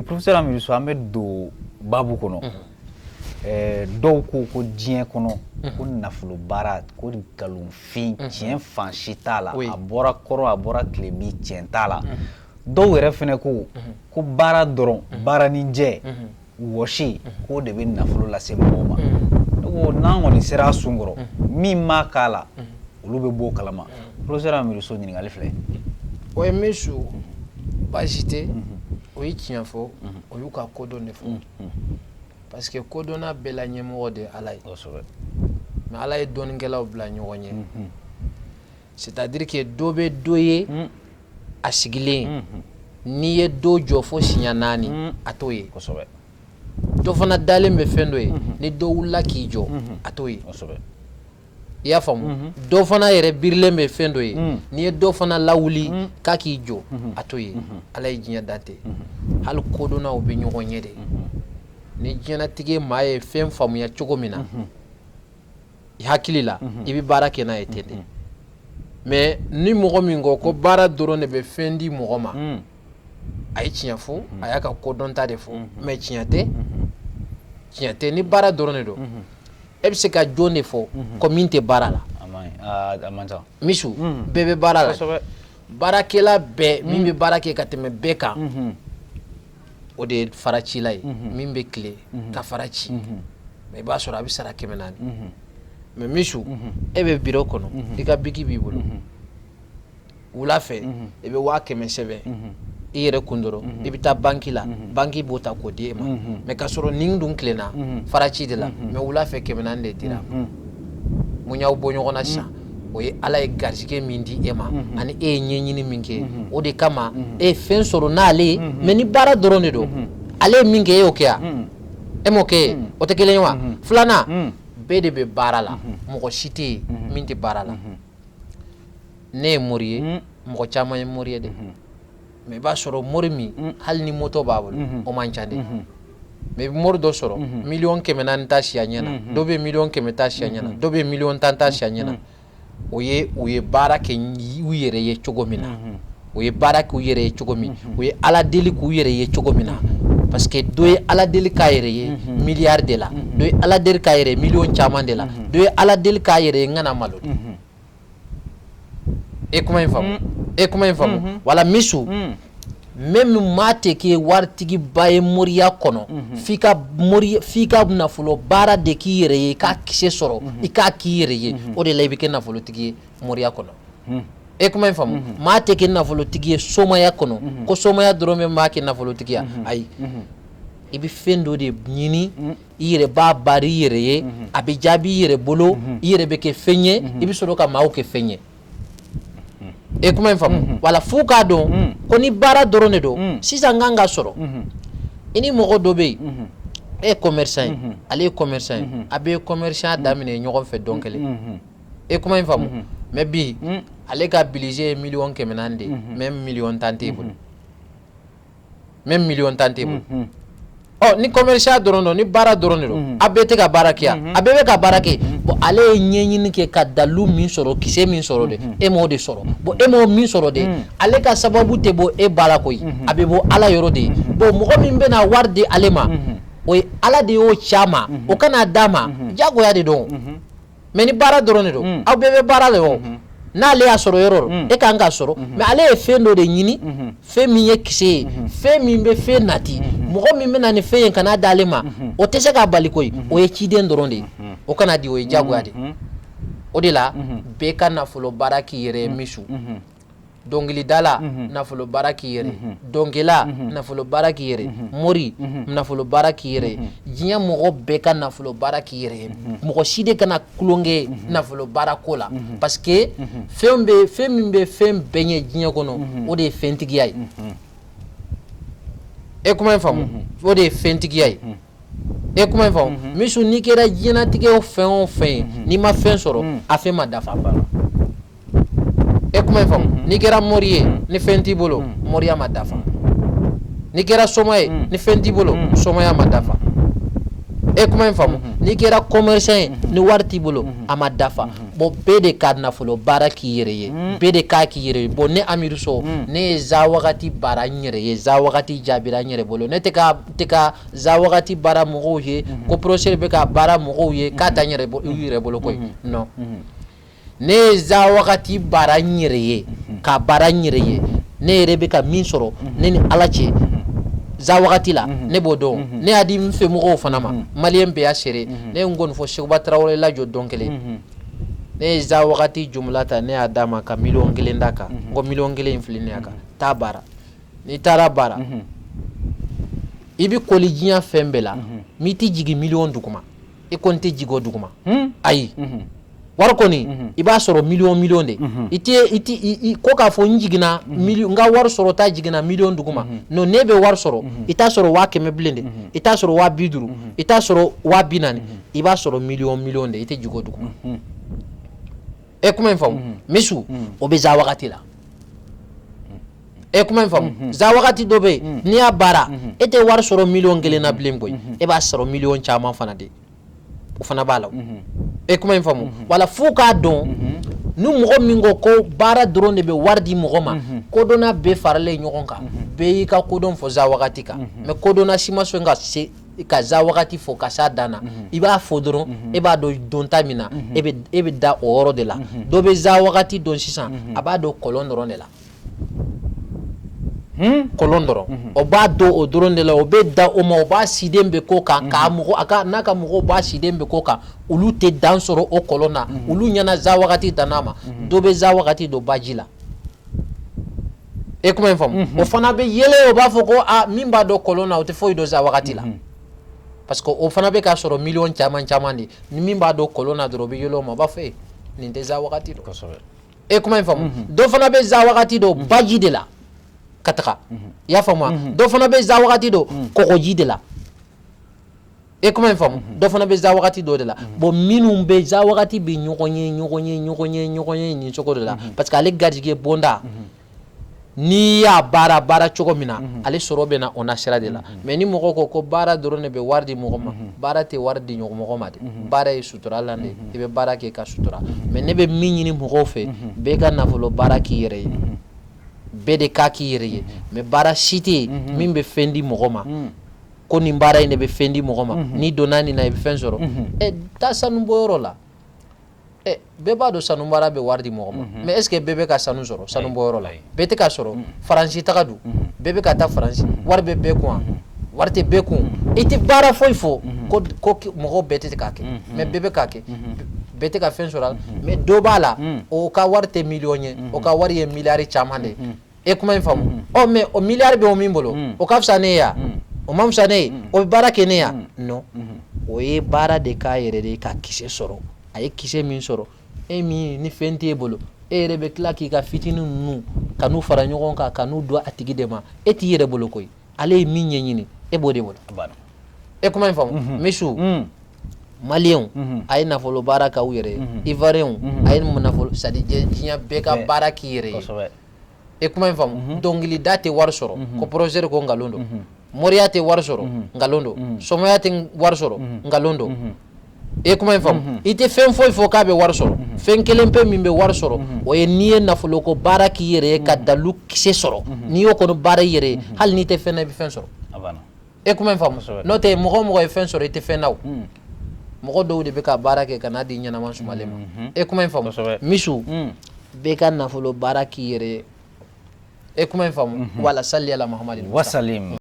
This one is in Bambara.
professeur Amidou so ambe do babu kono dɔw ko diɲɛ kɔnɔ ko nafolo baara ko galonfin tiɲɛ fan si t'a la a bɔra kɔrɔ a bɔra tilebi tiɲɛ t'a la dɔw yɛrɛ fɛnɛ ko baara dɔrɔn baara ni jɛ wɔsi ko de bɛ nafolo lase mɔgɔw ma ko n'an kɔni sera a sun kɔrɔ min ma k'a la olu bɛ bɔ kalama professeur Amidou so ɲininkali filɛ o ye min su baasi tɛ o ye tiɲɛ fɔ o y'u ka kodɔn de fɔ parce que kodɔnna bɛɛ la ɲɛmɔgɔ de Ala ye mais Ala ye dɔnnikɛlaw bila ɲɔgɔn ɲɛ c'est-à-dire que dɔ bɛ dɔ ye a sigilen n'i ye dɔ jɔ fo siɲɛ 4 a t'o ye dɔ fana dalen bɛ fɛn dɔ ye ni dɔ wulila k'i jɔ a t'o ye i y'a faamu dɔ fana yɛrɛ birilen bɛ fɛn dɔ ye n'i ye dɔ fana lawuli k'a k'i jɔ a t'o ye Ala ye diɲɛ dan ten hali kodɔnnaw bɛ ɲɔgɔn ɲɛ de ni diɲɛlatigɛ maa ye fɛn faamuya cogo min na i hakili la i bɛ baara kɛ n'a ye ten de mais ni mɔgɔ min ko baara dɔrɔn de bɛ fɛn di mɔgɔ ma a ye tiɲɛ fɔ a y'a ka kodɔnta de fɔ mais tiɲɛ tɛ ni baara dɔrɔn de don e bɛ se ka jɔn de fɔ ko min tɛ baara la misu bɛɛ bɛ baara la baarakɛla bɛɛ min bɛ baara kɛ ka tɛmɛ bɛɛ kan o de ye faracila ye min bɛ tile ka fara ci mais i b'a sɔrɔ a bɛ sara 400 mais misu e bɛ bureau kɔnɔ i ka biki b'i bolo wula fɛ i bɛ 500 sɛbɛn i yɛrɛ kun dɔrɔn i bɛ taa banki la banki b'o ta k'o di e ma mais ka sɔrɔ nin dun tilenna faraci de la mais wula fɛ 400 de dira mun y'aw bɔ ɲɔgɔn na sisan o ye Ala ye garisɛgɛ min di e ma ani e ye ɲɛɲini min kɛ o de kama e ye fɛn sɔrɔ n'ale ye mais ni baara dɔrɔn de don ale ye min kɛ e y'o kɛ ya e m'o kɛ o tɛ kelen ye wa filanan bɛɛ de bɛ baara la mɔgɔ si tɛ yen min tɛ baara la ne ye mori ye mɔgɔ caman ye mori ye de mais i b'a sɔrɔ mori min hali ni moto b'a bolo o man ca de mais i bɛ mori dɔ sɔrɔ 100,000 ta siya ɲɛ na dɔ bɛ 100,000 ta siya ɲɛ na dɔ bɛ 1,10,000 ta siya ɲɛ na u ye baara kɛ u yɛrɛ ye cogo min na u ye baara kɛ u yɛrɛ ye cogo min u ye Ala deli k'u yɛrɛ ye cogo min na parce que dɔ ye Ala deli k'a yɛrɛ ye miliyari de la dɔ ye Ala deli k'a yɛrɛ ye miliyɔn caman de la dɔ ye Ala deli k'a yɛrɛ ye n kana malo e kuma in faamu wala misu même maa tɛ kɛ waritigiba ye moriya kɔnɔ f'i ka nafolo baara de k'i yɛrɛ ye i k'a kisɛ sɔrɔ i k'a k'i yɛrɛ ye o de la i bɛ kɛ nafolotigi ye moriya kɔnɔ e kuma in faamu maa tɛ kɛ nafolotigi ye somaya kɔnɔ ko somaya dɔrɔn bɛ maa kɛ nafolotigiya ayi i bɛ fɛn dɔ de ɲini i yɛrɛ b'a baara i yɛrɛ ye a bɛ jaabi i yɛrɛ bolo i yɛrɛ bɛ kɛ fɛn ye i bɛ sɔrɔ ka maaw kɛ fɛn ye e kuma in faamu wala f'u k'a dɔn ko ni baara dɔrɔn de don sisan kan ka sɔrɔ i ni mɔgɔ dɔ bɛ yen e ye commerçant ye ale ye commerçant ye a bɛ commerçant daminɛ ɲɔgɔn fɛ don kelen e kuma in faamu mais bi ale ka budget ye 1,400,000 de même 1,10,000 t'e bolo même 1,10,000 t'e bolo ni commerçant dɔrɔn don ni baara dɔrɔn de don a bɛɛ tɛ ka baara kɛ yan a bɛɛ bɛ ka baara kɛ bon ale ye ɲɛɲini kɛ ka dalu min sɔrɔ kisɛ min sɔrɔ de e m'o de sɔrɔ bon e m'o min sɔrɔ de ale ka sababu tɛ bɔ e baara koyi a bɛ bɔ Ala yɔrɔ de bon mɔgɔ min bɛna wari di ale ma o ye Ala de y'o ci a ma o kana d'a ma jagoya de don mais ni baara dɔrɔn de don aw bɛɛ bɛ baara le o n'ale y'a sɔrɔ yɔrɔ e kan ka sɔrɔ mais ale ye fɛn dɔ de ɲini fɛn min ye kisɛ ye fɛn min bɛ fɛn nati mɔgɔ min bɛ na ni fɛn ye kana d'ale ma o tɛ se k'a bali koyi o ye ciden dɔrɔn de ye o kana di o ye jagoya de o de la bɛɛ ka nafolo baara k'i yɛrɛ ye misu dɔnkilidala nafolo baara k'i yɛrɛ dɔnkɛla nafolo baara k'i yɛrɛ mori nafolo baara k'i yɛrɛ diɲɛ mɔgɔ bɛɛ ka nafolo baara k'i yɛrɛ ye mɔgɔ si de kana kulonkɛ nafolo baara ko la parce que fɛn min bɛ fɛn bɛɛ ɲɛ diɲɛ kɔnɔ o de ye fɛntigiya ye e kuma in faamu o de ye fɛntigiya ye e kuma in faamu misu n'i kɛra diɲɛlatigɛ fɛn o fɛn ye n'i ma fɛn sɔrɔ a fɛn ma dafa e kuma in faamu n'i kɛra mori ye ni fɛn t'i bolo moriya ma dafa n'i kɛra soma ye ni fɛn t'i bolo somaya ma dafa e kuma in faamu n'i kɛra commerçant ye ni wari t'i bolo a ma dafa bon bɛɛ de ka nafolo baara k'i yɛrɛ ye bɛɛ de k'a k'i yɛrɛ ye bon ne Amiru So ne ye za wagati baara n yɛrɛ ye za wagati jaabira n yɛrɛ bolo ne tɛ ka za wagati baara mɔgɔw ye ko professeur bɛ ka baara mɔgɔw ye k'a ta n yɛrɛ bolo koyi non ne ye za wagati baara n yɛrɛ ye ka baara n yɛrɛ ye ne yɛrɛ bɛ ka min sɔrɔ ne ni Ala cɛ za wagati la ne b'o dɔn ne y'a di n fɛ mɔgɔw fana ma maliyɛn bɛɛ y'a seere ne ye n kɔni fɔ Sekuba Tarawele lajɔ dɔn kelen ne ye za wagati jumla ta ne y'a d'a ma ka 1,000,000 d'a kan n ko 1,000,000 in filɛ nin ye a kan taa baara n'i taara baara i bɛ koli diɲɛ fɛn bɛɛ la m'i tɛ jigin 1,000,000 duguma i kɔni tɛ jigin o duguma ayi wari kɔni i b'a sɔrɔ 1,000,000 de i ko k'a fɔ n jiginna n ka wari sɔrɔ ta jiginna 1,000,000 duguma non ne bɛ wari sɔrɔ i t'a sɔrɔ 500 bilen de i t'a sɔrɔ 50,000 i t'a sɔrɔ 40,000 i b'a sɔrɔ 1,000,000 de i tɛ jigin o duguma e kuma in faamu misu o bɛ za wagati la e kuma in faamu za wagati dɔ bɛ yen n'i y'a baara e tɛ wari sɔrɔ 1,000,000 na bilen koyi e b'a sɔrɔ 1,000,000 caman fana de o fana b'a la e kuma in faamu wala f'u k'a dɔn ni mɔgɔ min ko baara dɔrɔn de bɛ wari di mɔgɔ ma kodɔnna bɛɛ faralen ɲɔgɔn kan bɛɛ y'i ka kodɔn fɔ za wagati kan mais kodɔnna si ma sɔn ka za wagati fɔ ka s'a dan na i b'a fɔ dɔrɔn e b'a dɔn donta min na e bɛ da o yɔrɔ de la dɔ bɛ za wagati dɔn sisan a b'a dɔn kɔlɔn dɔrɔn de la kɔlɔn dɔrɔn o b'a dɔn o dɔrɔn de la o bɛ da o ma o b'a siden bɛ k'o kan n'a ka mɔgɔw b'a siden bɛ k'o kan olu tɛ dan sɔrɔ o kɔlɔn na olu ɲɛna za wagati danna ma dɔ bɛ za wagati don baji la e kuma in faamu o fana bɛ yɛlɛ o b'a fɔ ko min b'a dɔn kɔlɔn na o tɛ foyi dɔn za wagati la parce que o fana bɛ k'a sɔrɔ 1,000,000 caman de ni min b'a dɔn kɔlɔn na dɔrɔn o bɛ yɛlɛ o ma o b'a fɔ nin tɛ za wagati dɔn e kuma in faamu dɔ fana bɛ za wagati dɔn baji de la ka taga i y'a faamu wa dɔ fana bɛ za wagati dɔn kɔgɔji de la e kuma in faamu dɔ fana bɛ za wagati dɔ de la bon minnu bɛ za wagati bɛ ɲɔgɔn ye nin cogo de la parce que ale garijɛgɛ bonda n'i y'a baara cogo min na ale sɔrɔ bɛ na o na sira de la mais ni mɔgɔ ko baara dɔrɔn de bɛ wari di mɔgɔ ma baara tɛ wari di mɔgɔ ma de baara ye sutura lan de i bɛ baara kɛ ka sutura mais ne bɛ min ɲini mɔgɔw fɛ bɛɛ ka nafolo baara k'i yɛrɛ ye bɛɛ de k'a k'i yɛrɛ ye mais baara si tɛ yen min bɛ fɛn di mɔgɔ ma ko nin baara in de bɛ fɛn di mɔgɔ ma n'i donna nin na i bɛ fɛn sɔrɔ taa sanu bɔyɔrɔ la bɛɛ b'a dɔn sanu baara bɛ wari di mɔgɔ ma mais est ce que bɛɛ bɛ ka sanu sɔrɔ sanu bɔyɔrɔ la bɛɛ tɛ ka sɔrɔ faransi taga dun bɛɛ bɛ ka taa faransi wari bɛ bɛɛ kun wari tɛ bɛɛ kun i tɛ baara foyi fɔ ko mɔgɔw bɛɛ tɛ k'a kɛ mais bɛɛ bɛ k'a kɛ bɛɛ tɛ ka fɛn sɔrɔ a la mais dɔ b'a la o ka wari tɛ 1,000,000 ye o ka wari ye miliyari caman de e kuma in faamu mais o miliyari bɛ o min bolo o ka fisa ne ye ya o ma fisa ne ye o bɛ baara kɛ ne ya non o ye baara de k'a yɛrɛ de ka kisɛ sɔrɔ a ye kisɛ min sɔrɔ e min ni fɛn t'e bolo e yɛrɛ bɛ tila k'i ka fitinin ninnu ka n'u fara ɲɔgɔn kan ka n'u don a tigi de ma e t'i yɛrɛ bolo koyi ale ye min ɲɛɲini e b'o de bolo e kuma in faamu misiw maliyɛnw a ye nafolo baara k'aw yɛrɛ ye ivoiriyɛnw a ye nafolo c'est à dire diɲɛ bɛɛ ka baara k'i yɛrɛ ye e kuma in faamu dɔnkilida tɛ wari sɔrɔ ko professeur ko nkalon don moriya tɛ wari sɔrɔ nkalon don sɔmɔya tɛ wari sɔrɔ nkalon don e kuma in faamu i tɛ fɛn foyi fɔ k'a bɛ wari sɔrɔ fɛn kelen pe min bɛ wari sɔrɔ o ye n'i ye nafolo ko baara k'i yɛrɛ ye ka dalu kisɛ sɔrɔ n'i y'o kɔni baara i yɛrɛ ye hali n'i tɛ fɛn na i bɛ fɛn sɔrɔ e kuma in faamu n'o tɛ mɔgɔ o mɔgɔ ye fɛn sɔrɔ i tɛ fɛn na o mɔgɔ dɔw de bɛ ka baara kɛ ka n'a di ɲɛnama sumalen ma e kuma in faamu misiw bɛɛ ka nafolo baara k'i yɛrɛ ye e kuma in faamu wala salli ala muhammadin wasalim